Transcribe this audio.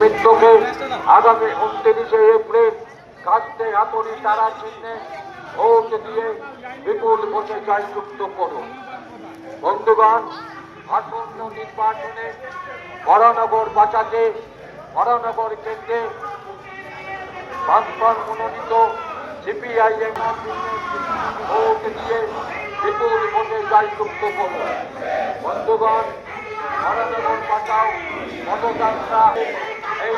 মিত্রকে আগামী 29শে এপ্রিল কাস্তে হাতুড়ি তারা চিহ্নে ভোট দিয়ে বিপুল ভোটে জয়যুক্ত করুন। বন্ধুগণ, আসন্ন নির্বাচনে বরানগর বাঁচাতে বরানগর কেন্দ্রে বামফ্রন্ট মনোনীত সিপিআইএম ভোট দিয়ে বিপুল ভোটে জয়যুক্ত করুন। বন্ধুগণ, বরানগর বাঁচাও পদযাত্রা এই